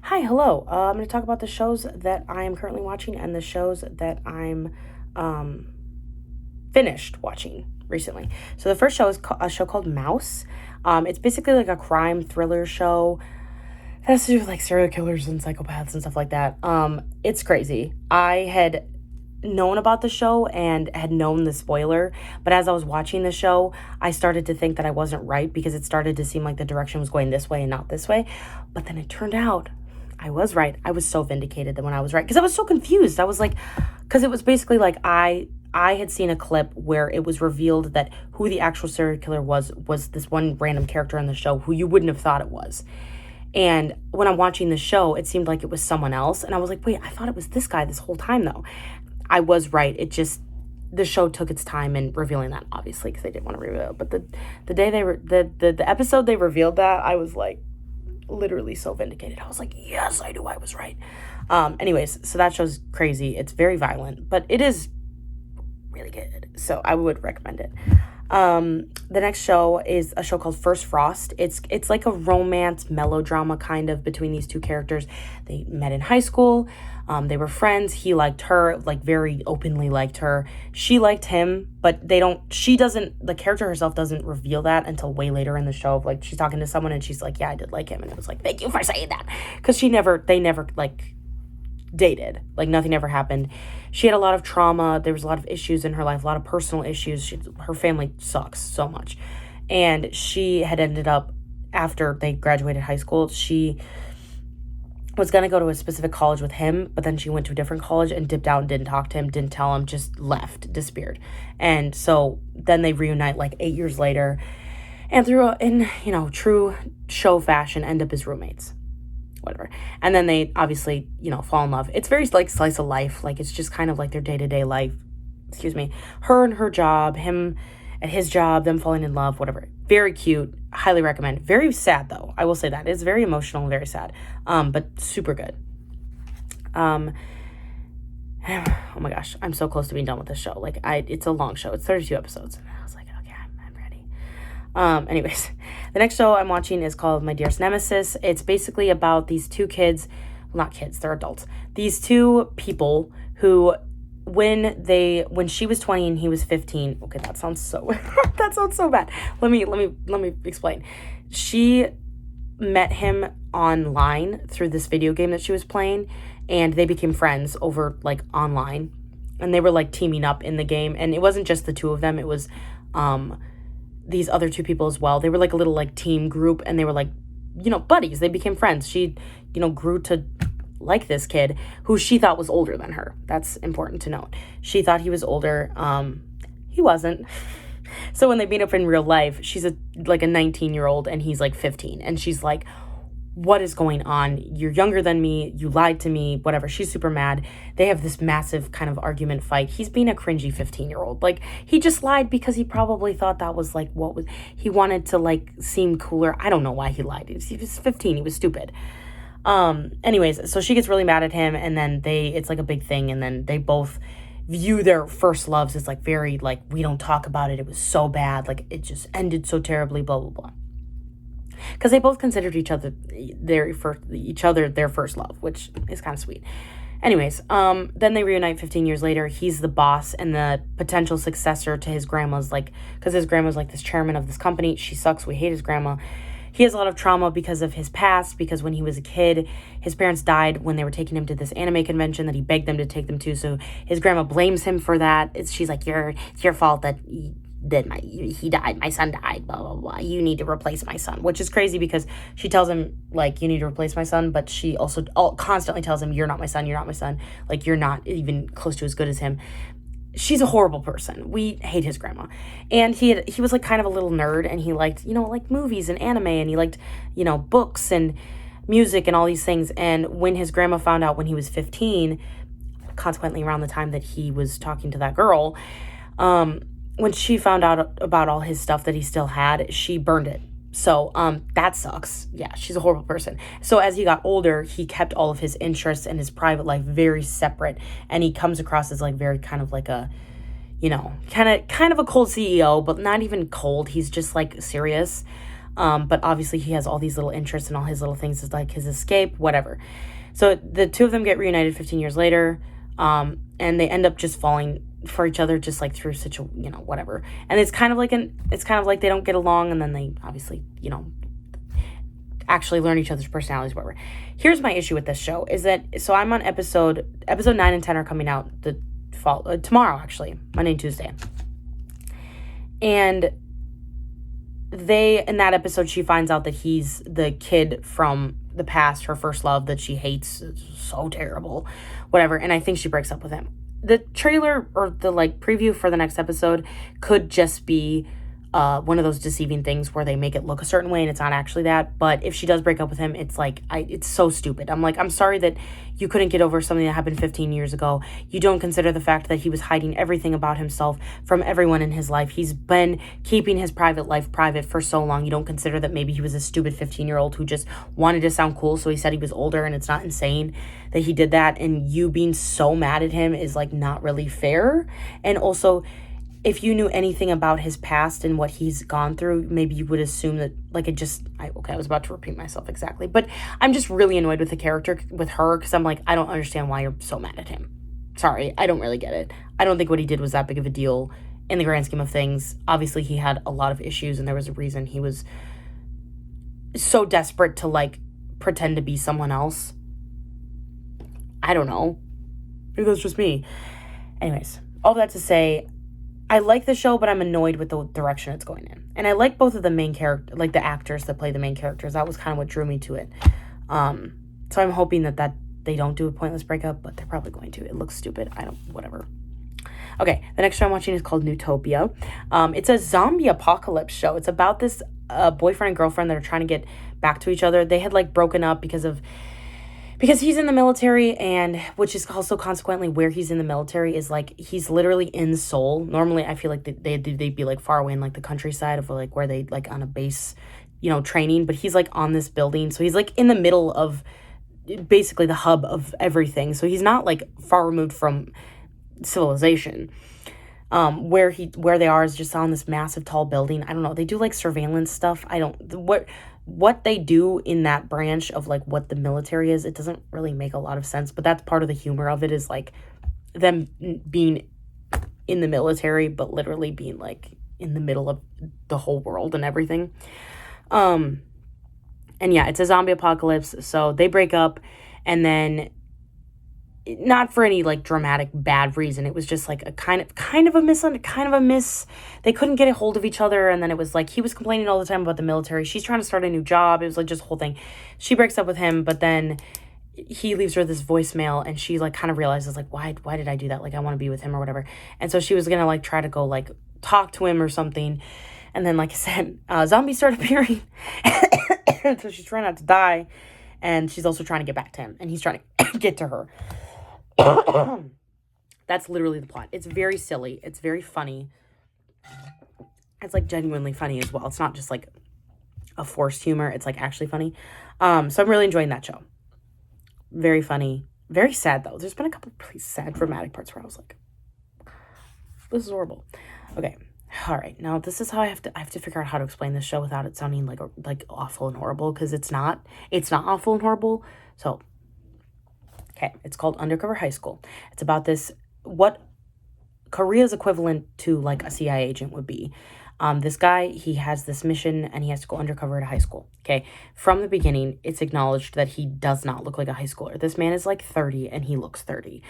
Hi, hello. I'm going to talk about the shows that I am currently watching and the shows that I'm um, finished watching recently. So the first show is a show called Mouse. It's basically like a crime thriller show. It has to do with like serial killers and psychopaths and stuff like that. It's crazy. I had known about the show and had known the spoiler, but as I was watching the show, I started to think that I wasn't right because it started to seem like the direction was going this way and not this way. But then it turned out I was right. I was so vindicated that when I was right because I was so confused. I was like, because it was basically like I had seen a clip where it was revealed that who the actual serial killer was this one random character in the show who you wouldn't have thought it was. And when I'm watching the show, it seemed like it was someone else. And I was like, wait, I thought it was this guy this whole time, though. I was right. It just, the show took its time in revealing that, obviously, because they didn't want to reveal it. But the day the episode they revealed that, I was like, literally so vindicated. I was like, yes, I knew I was right. Anyways, so that show's crazy. It's very violent, but it is really good. So I would recommend it. The next show is a show called First Frost. It's like a romance melodrama kind of between these two characters. They met in high school. They were friends. He liked her, like very openly liked her. She liked him, but the character herself doesn't reveal that until way later in the show. Like she's talking to someone and she's like, yeah, I did like him. And it was like, thank you for saying that. Cause they never like dated. Like nothing ever happened. She had a lot of trauma. There was a lot of issues in her life, a lot of personal issues. Her family sucks so much. And she had ended up, after they graduated high school, she was going to go to a specific college with him, but then she went to a different college and dipped out and didn't talk to him, didn't tell him, just left, disappeared. And so then they reunite like 8 years later and in true show fashion, end up as roommates. Whatever. And then they obviously, fall in love. It's very like slice of life. Like it's just kind of like their day-to-day life. Excuse me. Her and her job, him at his job, them falling in love, whatever. Very cute. Highly recommend. Very sad though. I will say that. It's very emotional and very sad. But super good. Oh my gosh. I'm so close to being done with this show. Like it's a long show. It's 32 episodes. And I was like, okay, I'm ready. Anyways, the next show I'm watching is called My Dearest Nemesis. It's basically about these two kids, well, not kids, they're adults. These two people who, when she was 20 and he was 15, okay, that sounds so bad. Let me explain. She met him online through this video game that she was playing, and they became friends over like online, and they were like teaming up in the game, and it wasn't just the two of them, it was these other two people as well. They were like a little like team group, and they were like, buddies. They became friends. She, grew to like this kid who she thought was older than her. That's important to note. She thought he was older. He wasn't. So when they meet up in real life, she's a 19-year-old and he's like 15. And she's like, what is going on? You're younger than me. You lied to me, whatever. She's super mad. They have this massive kind of argument fight. He's being a cringy 15-year-old. Like, he just lied because he probably thought that was like, he wanted to like seem cooler. I don't know why he lied. He was 15. He was stupid. Anyways, so she gets really mad at him, and then it's like a big thing. And then they both view their first loves as like very like, we don't talk about it. It was so bad. Like it just ended so terribly, blah, blah, blah. Because they both considered each other their first love, which is kind of sweet. Anyways, then they reunite 15 years later. He's the boss and the potential successor to his grandma's, like, because his grandma's like this chairman of this company. She sucks. We hate his grandma. He has a lot of trauma because of his past, because when he was a kid, his parents died when they were taking him to this anime convention that he begged them to take them to. So his grandma blames him for that. She's like, it's your fault that he died, my son died, blah, blah, blah. You need to replace my son, which is crazy because she tells him, like, you need to replace my son, but she also constantly tells him, you're not my son, like, you're not even close to as good as him. She's a horrible person. We hate his grandma. And he was, like, kind of a little nerd, and he liked, like, movies and anime, and he liked, books and music and all these things. And when his grandma found out when he was 15, consequently around the time that he was talking to that girl, when she found out about all his stuff that he still had, she burned it. So that sucks. Yeah, she's a horrible person. So as he got older, he kept all of his interests and his private life very separate. And he comes across as like very kind of like a, kind of a cold CEO, but not even cold. He's just like serious. But obviously he has all these little interests and all his little things is like his escape, whatever. So the two of them get reunited 15 years later, and they end up just falling for each other just like through such a, whatever. And it's kind of like they don't get along, and then they obviously, actually learn each other's personalities, whatever. Here's my issue with this show is that, so I'm on episode 9 and 10 are coming out tomorrow, actually, Monday and Tuesday. And in that episode, she finds out that he's the kid from the past, her first love that she hates. It's so terrible, whatever. And I think she breaks up with him. The trailer or the preview for the next episode could just be one of those deceiving things where they make it look a certain way and it's not actually that. But if she does break up with him, it's it's so stupid. I'm sorry that you couldn't get over something that happened 15 years ago. You don't consider the fact that he was hiding everything about himself from everyone in his life. He's been keeping his private life private for so long. You don't consider that maybe he was a stupid 15-year-old who just wanted to sound cool, so he said he was older, and it's not insane that he did that. And you being so mad at him is not really fair. And also, if you knew anything about his past and what he's gone through, maybe you would assume that, I was about to repeat myself exactly, but I'm just really annoyed with the character, with her, because I'm I don't understand why you're so mad at him. Sorry, I don't really get it. I don't think what he did was that big of a deal in the grand scheme of things. Obviously, he had a lot of issues, and there was a reason he was so desperate to, pretend to be someone else. I don't know. Maybe that's just me. Anyways, all that to say, I like the show, but I'm annoyed with the direction it's going in. And I like both of the main characters, the actors that play the main characters. That was kind of what drew me to it. So I'm hoping that they don't do a pointless breakup, but they're probably going to. It looks stupid. Whatever. Okay, the next show I'm watching is called Newtopia. It's a zombie apocalypse show. It's about this boyfriend and girlfriend that are trying to get back to each other. They had broken up because he's in the military, and which is also consequently where he's in the military is he's literally in Seoul. Normally I feel like they'd be far away in the countryside of where they on a base, training, but he's on this building. So he's in the middle of basically the hub of everything. So he's not far removed from civilization. Where they are is just on this massive tall building. I don't know. They do surveillance stuff. What they do in that branch of what the military is, it doesn't really make a lot of sense, but that's part of the humor of it is them being in the military, but literally being in the middle of the whole world and everything. And yeah, it's a zombie apocalypse. So they break up, and then not for any dramatic bad reason. It was just a kind of a miss. They couldn't get a hold of each other, and then it was he was complaining all the time about the military. She's trying to start a new job. It was just a whole thing. She breaks up with him, but then he leaves her this voicemail, and she kind of realizes why did I do that? I want to be with him or whatever. And so she was gonna try to go talk to him or something. And then I said, zombies start appearing. So she's trying not to die, and she's also trying to get back to him, and he's trying to get to her. That's literally the plot. It's very silly. It's very funny. It's genuinely funny as well. It's not just a forced humor. It's actually funny. So I'm really enjoying that show. Very funny. Very sad though. There's been a couple of pretty sad dramatic parts where I was this is horrible. Okay. All right. Now this is how I have to figure out how to explain this show without it sounding like awful and horrible, because it's not awful and horrible. So okay, it's called Undercover High School. It's about what Korea's equivalent to a CIA agent would be. This guy, he has this mission, and he has to go undercover at a high school. Okay, from the beginning, it's acknowledged that he does not look like a high schooler. This man is 30, and he looks 30.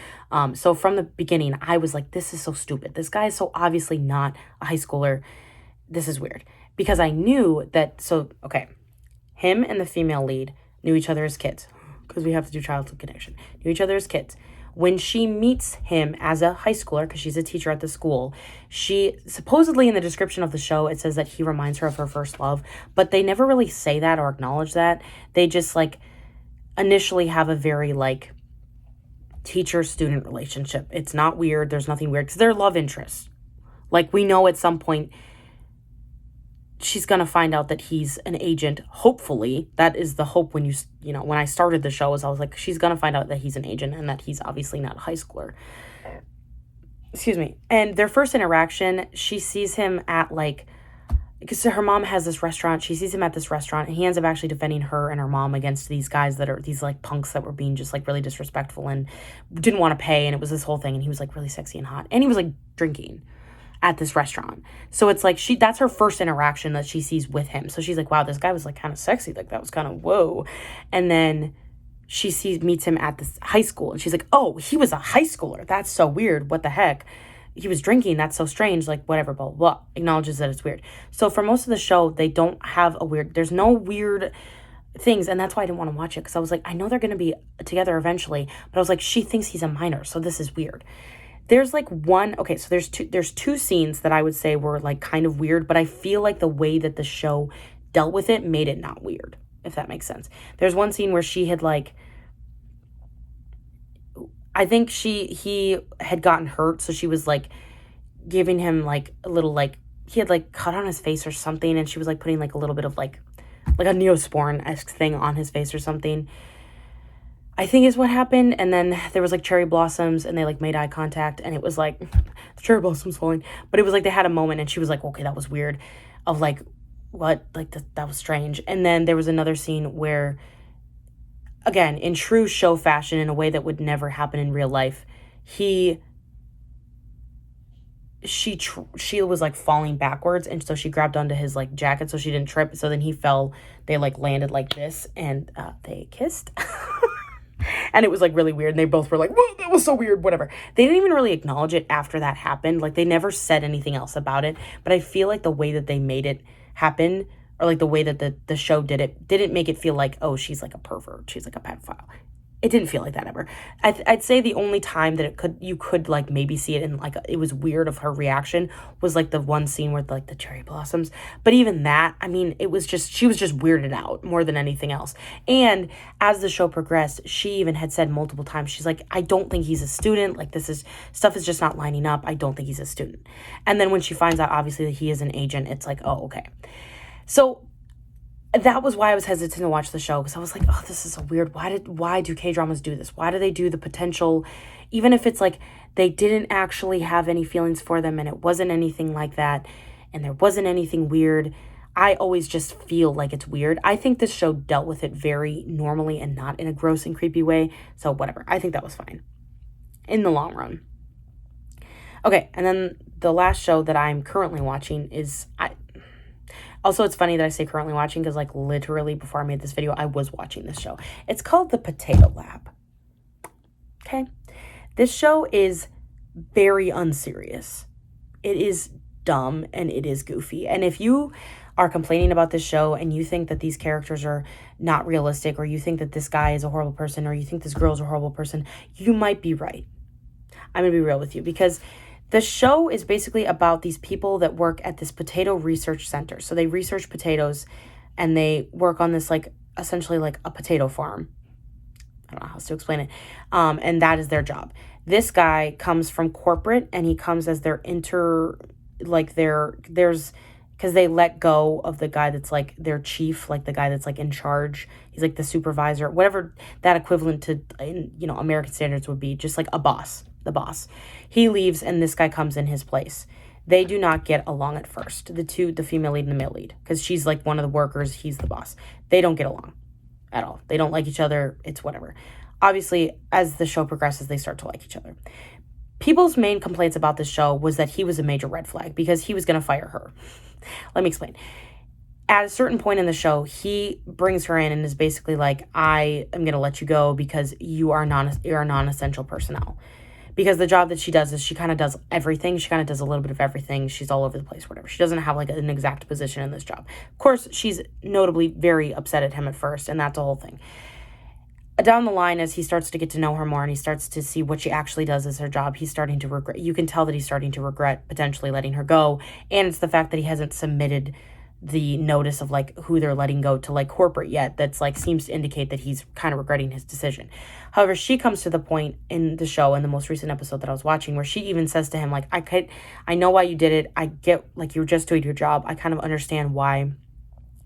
So from the beginning, I was this is so stupid. This guy is so obviously not a high schooler. This is weird. Because I knew that, him and the female lead knew each other as kids, because we have to do childhood connection, knew each other as kids. When she meets him as a high schooler, because she's a teacher at the school, she supposedly in the description of the show, it says that he reminds her of her first love, but they never really say that or acknowledge that. They just initially have a very teacher-student relationship. It's not weird. There's nothing weird, because they're love interests. We know at some point she's going to find out that he's an agent. Hopefully, that is the hope when when I started the show, is I was she's going to find out that he's an agent and that he's obviously not a high schooler. Excuse me. And their first interaction, she sees him at because her mom has this restaurant. She sees him at this restaurant, and he ends up actually defending her and her mom against these guys that are these like punks that were being just like really disrespectful and didn't want to pay. And it was this whole thing. And he was like really sexy and hot. And he was like drinking at this restaurant. So it's like that's her first interaction that she sees with him. So she's like, wow, this guy was like kind of sexy. Like that was kind of whoa. And then she meets him at this high school, and she's like, oh, he was a high schooler. That's so weird. What the heck? He was drinking. That's so strange. Like whatever, blah, blah, blah. Acknowledges that it's weird. So for most of the show, they don't have there's no weird things. And that's why I didn't want to watch it. Because I was like, I know they're going to be together eventually. But I was like, she thinks he's a minor. So this is weird. There's like so there's two scenes that I would say were like kind of weird, but I feel like the way that the show dealt with it made it not weird, if that makes sense. There's one scene where she had like, I think he had gotten hurt, so she was like giving him like a little like, he had like cut on his face or something, and she was like putting like a little bit of like a Neosporin-esque thing on his face or something, I think is what happened. And then there was like cherry blossoms, and they like made eye contact, and it was like the cherry blossoms falling, but it was like they had a moment, and she was like, okay, that was weird, of like, what, like that was strange. And then there was another scene where, again, in true show fashion, in a way that would never happen in real life, she was like falling backwards, and so she grabbed onto his like jacket so she didn't trip. So then he fell, they like landed like this, and they kissed. And it was like really weird, and they both were like, whoa, that was so weird, whatever. They didn't even really acknowledge it after that happened. Like they never said anything else about it, but I feel like the way that they made it happen, or like the way that the show did it, didn't make it feel like, oh, she's like a pervert, she's like a pedophile. It didn't feel like that ever. I'd say the only time that you could like maybe see it, and like it was weird of her reaction, was like the one scene with like the cherry blossoms. But even that, I mean, she was just weirded out more than anything else. And as the show progressed, she even had said multiple times, she's like, I don't think he's a student. Like stuff is just not lining up. I don't think he's a student. And then when she finds out obviously that he is an agent, it's like, oh, okay. So that was why I was hesitant to watch the show, because I was like, oh, this is so weird. Why do K-dramas do this? Why do they do the potential, even if it's like they didn't actually have any feelings for them and it wasn't anything like that and there wasn't anything weird? I always just feel like it's weird. I think this show dealt with it very normally and not in a gross and creepy way. So whatever. I think that was fine in the long run. Okay, and then the last show that I'm currently watching is... Also, it's funny that I say currently watching, because like literally before I made this video, I was watching this show. It's called The Potato Lab. Okay? This show is very unserious. It is dumb and it is goofy. And if you are complaining about this show and you think that these characters are not realistic, or you think that this guy is a horrible person, or you think this girl is a horrible person, you might be right. I'm going to be real with you, because the show is basically about these people that work at this potato research center. So they research potatoes, and they work on this like essentially like a potato farm. I don't know how else to explain it. And that is their job. This guy comes from corporate, and he comes as because they let go of the guy that's like their chief, like the guy that's like in charge. He's like the supervisor, whatever that equivalent to, American standards would be, just like a boss, the boss. He leaves, and this guy comes in his place. They do not get along at first. The female lead and the male lead, because she's like one of the workers, he's the boss. They don't get along at all. They don't like each other. It's whatever. Obviously, as the show progresses, they start to like each other. People's main complaints about this show was that he was a major red flag, because he was going to fire her. Let me explain. At a certain point in the show, he brings her in and is basically like, I am going to let you go because you're non-essential personnel. Because the job that she does is she kind of does everything. She kind of does a little bit of everything. She's all over the place, whatever. She doesn't have like an exact position in this job. Of course, she's notably very upset at him at first, and that's the whole thing. Down the line, as he starts to get to know her more and he starts to see what she actually does as her job, he's starting to regret. You can tell that he's starting to regret potentially letting her go. And it's the fact that he hasn't submitted the notice of like who they're letting go to like corporate yet. That's like seems to indicate that he's kind of regretting his decision. However, she comes to the point in the show, in the most recent episode that I was watching, where she even says to him, like, I know why you did it. I get, like, you're just doing your job. I kind of understand why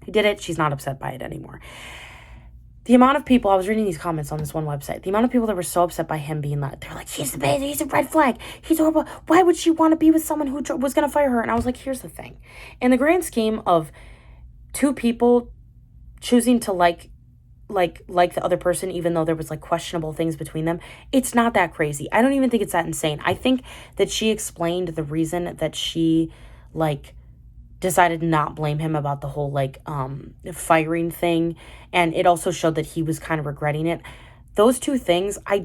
you did it. She's not upset by it anymore. The amount of people, I was reading these comments on this one website, the amount of people that were so upset by him being like, they're like, he's a red flag, he's horrible, why would she want to be with someone who was going to fire her? And I was like, here's the thing. In the grand scheme of two people choosing to like the other person, even though there was like questionable things between them, it's not that crazy. I don't even think it's that insane. I think that she explained the reason that she like decided to not blame him about the whole like firing thing, and it also showed that he was kind of regretting it. Those two things, I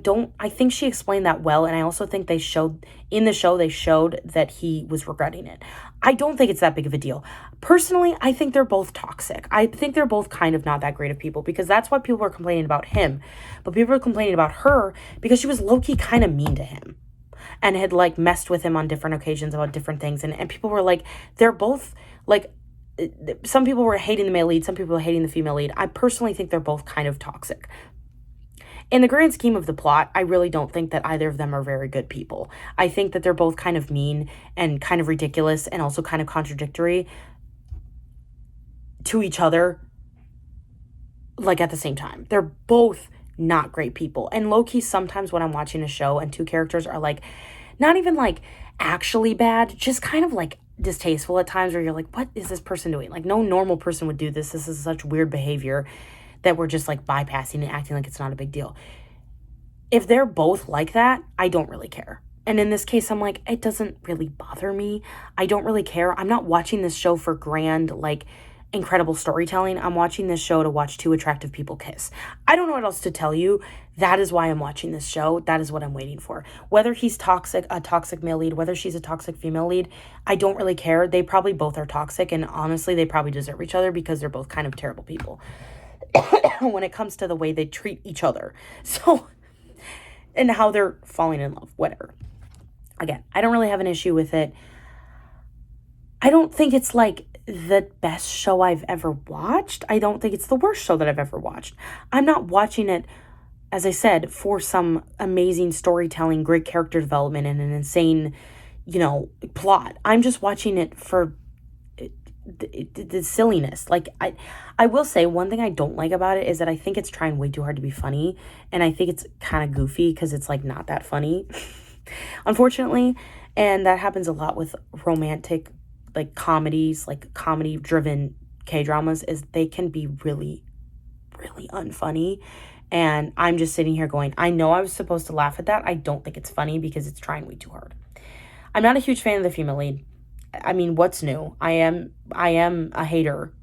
think she explained that well, and I also think they showed that he was regretting it. I don't think it's that big of a deal. Personally, I think they're both toxic. I think they're both kind of not that great of people, because that's why people were complaining about him. But people were complaining about her because she was low-key kind of mean to him and had like messed with him on different occasions about different things. And people were like, they're both like, some people were hating the male lead, some people were hating the female lead. I personally think they're both kind of toxic. In the grand scheme of the plot, I really don't think that either of them are very good people. I think that they're both kind of mean and kind of ridiculous and also kind of contradictory to each other, like at the same time. They're both not great people. And low-key, sometimes when I'm watching a show and two characters are like, not even like actually bad, just kind of like distasteful at times, where you're like, what is this person doing? Like, no normal person would do this. This is such weird behavior that we're just like bypassing and acting like it's not a big deal. If they're both like that, I don't really care. And in this case, I'm like, it doesn't really bother me. I don't really care. I'm not watching this show for grand, like, incredible storytelling. I'm watching this show to watch two attractive people kiss. I don't know what else to tell you. That is why I'm watching this show. That is what I'm waiting for. Whether he's toxic, a toxic male lead, whether she's a toxic female lead, I don't really care. They probably both are toxic, and honestly, they probably deserve each other because they're both kind of terrible people when it comes to the way they treat each other. So, and how they're falling in love, whatever. Again, I don't really have an issue with it. I don't think it's like the best show I've ever watched. I don't think it's the worst show that I've ever watched. I'm not watching it, as I said, for some amazing storytelling, great character development, and an insane, plot. I'm just watching it for the silliness. Like, I will say one thing I don't like about it is that I think it's trying way too hard to be funny, and I think it's kind of goofy because it's like not that funny, unfortunately. And that happens a lot with romantic like comedies, like comedy driven K-dramas, is they can be really, really unfunny. And I'm just sitting here going, I know I was supposed to laugh at that. I don't think it's funny because it's trying way too hard. I'm not a huge fan of the female lead. I mean, what's new? I am a hater.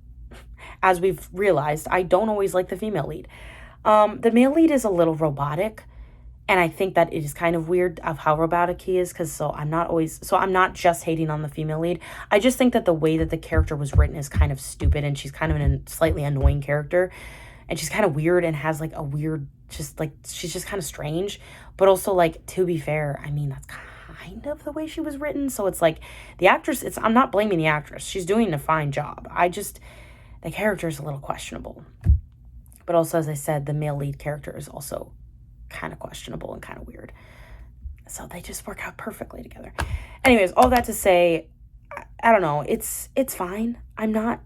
As we've realized, I don't always like the female lead. The male lead is a little robotic, and I think that it is kind of weird of how robotic he is, I'm not just hating on the female lead. I just think that the way that the character was written is kind of stupid, and she's kind of a slightly annoying character, and she's kind of weird and has like a weird, just like, she's just kind of strange. But also, like, to be fair, I mean, that's kind of the way she was written. So it's like the actress, I'm not blaming the actress. She's doing a fine job. The character is a little questionable. But also, as I said, the male lead character is also kind of questionable and kind of weird. So they just work out perfectly together. Anyways, all that to say, I don't know. It's fine. I'm not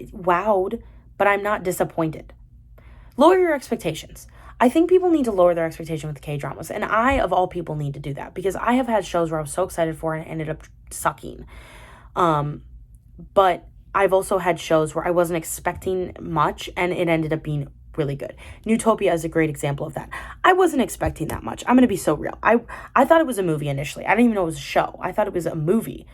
wowed, but I'm not disappointed. Lower your expectations. I think people need to lower their expectation with K-dramas. And I, of all people, need to do that. Because I have had shows where I was so excited for and ended up sucking. But I've also had shows where I wasn't expecting much and it ended up being really good. Newtopia is a great example of that. I wasn't expecting that much. I'm going to be so real. I thought it was a movie initially. I didn't even know it was a show. I thought it was a movie.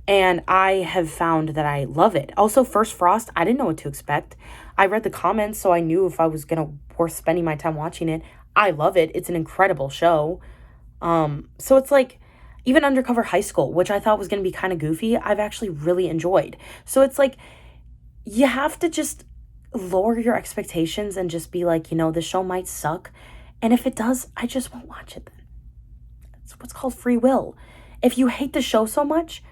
And I have found that I love it. Also, First Frost, I didn't know what to expect. I read the comments, so I knew if I was going to worth spending my time watching it. I love it. It's an incredible show. So it's like, even Undercover High School, which I thought was going to be kind of goofy, I've actually really enjoyed. So it's like, you have to just lower your expectations and just be like, the show might suck. And if it does, I just won't watch it then. That's what's called free will. If you hate the show so much,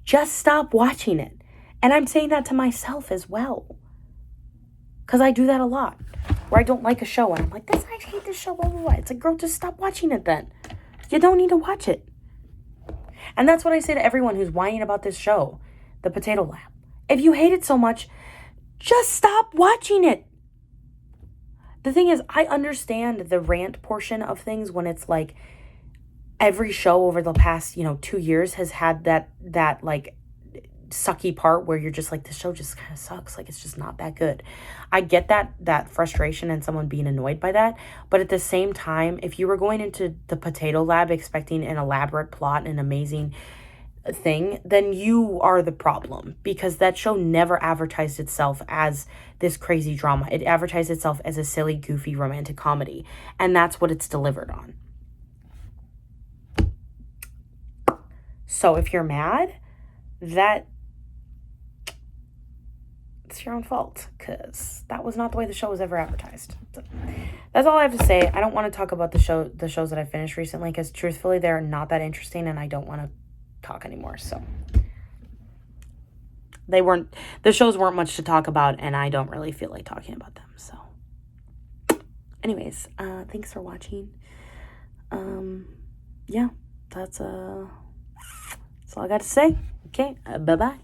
just stop watching it. And I'm saying that to myself as well. Because I do that a lot. Where I don't like a show and I'm like, I hate this show. Blah, blah, blah. It's like, girl, just stop watching it then. You don't need to watch it. And that's what I say to everyone who's whining about this show, The Potato Lab. If you hate it so much, just stop watching it. The thing is, I understand the rant portion of things when it's like every show over the past, 2 years has had that like sucky part where you're just like, the show just kind of sucks. Like, it's just not that good. I get that frustration and someone being annoyed by that. But at the same time, if you were going into the potato lab expecting an elaborate plot and an amazing thing, then you are the problem, because that show never advertised itself as this crazy drama. It advertised itself as a silly, goofy romantic comedy, and that's what it's delivered on. So if you're mad, it's your own fault, because that was not the way the show was ever advertised. So that's all I have to say. I don't want to talk about the shows that I finished recently, because truthfully, they're not that interesting, and I don't want to talk anymore. So the shows weren't much to talk about, and I don't really feel like talking about them. So anyways, thanks for watching. Yeah, that's all I got to say. Okay, bye-bye.